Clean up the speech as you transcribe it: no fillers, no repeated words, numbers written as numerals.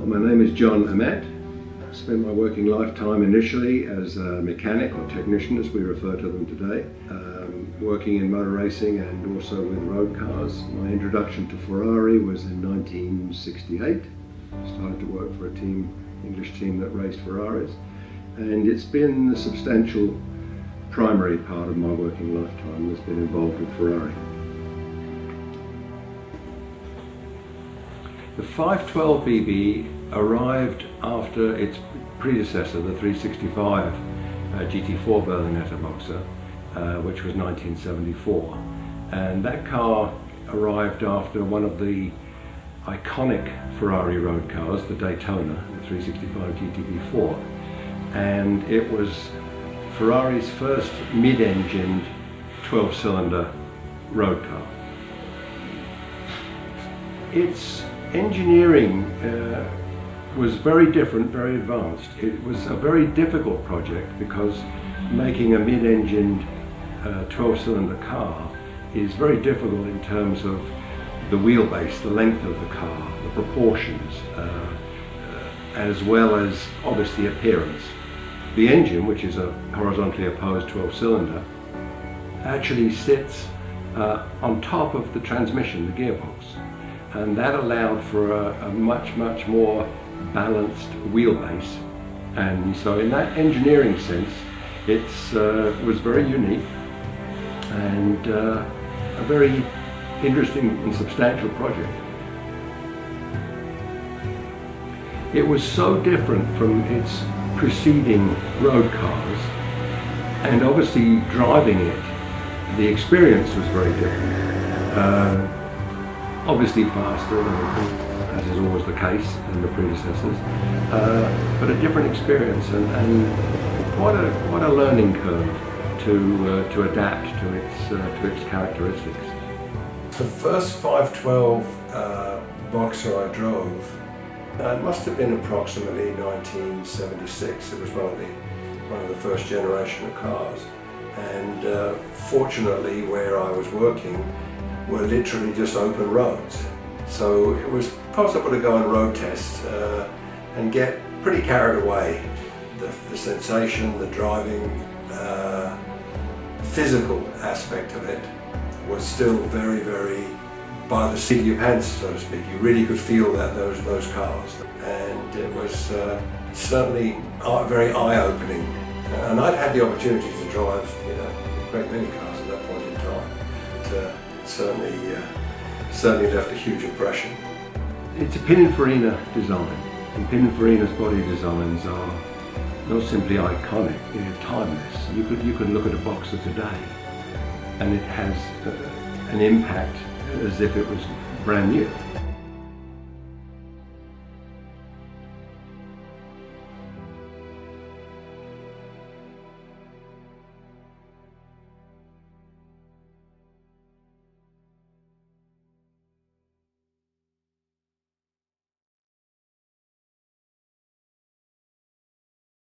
My name is John Amette. I spent my working lifetime initially as a mechanic or technician, as we refer to them today, working in motor racing and also with road cars. My introduction to Ferrari was in 1968. I started to work for a English team that raced Ferraris, and it's been the substantial primary part of my working lifetime that's been involved with Ferrari. The 512BB arrived after its predecessor, the 365 GT4 Berlinetta boxer, which was 1974. And that car arrived after one of the iconic Ferrari road cars, the Daytona, the 365 GTB4. And it was Ferrari's first mid-engined 12-cylinder road car. Its engineering was very different, very advanced. It was a very difficult project because making a mid-engined 12-cylinder car is very difficult in terms of the wheelbase, the length of the car, the proportions, as well as obviously appearance. The engine, which is a horizontally opposed 12-cylinder, actually sits on top of the transmission, the gearbox. And that allowed for a much more balanced wheelbase. And so in that engineering sense, it was very unique and a very interesting and substantial project. It was so different from its preceding road cars, and obviously driving it, the experience was very different. Obviously faster, as is always the case in the predecessors, but a different experience and quite a learning curve to adapt to its characteristics. The first 512 boxer I drove, it must have been approximately 1976. It was one of the first generation of cars, and fortunately where I was working were literally just open roads. So it was possible to go on road tests and get pretty carried away. The sensation, the driving, physical aspect of it was still very by the seat of your pants, so to speak. You really could feel that those cars, and it was certainly very eye-opening. And I'd had the opportunity to drive, a great many cars at that point in time. Certainly left a huge impression. It's a Pininfarina design, and Pininfarina's body designs are not simply iconic, they're timeless. You could look at a boxer today and it has an impact as if it was brand new.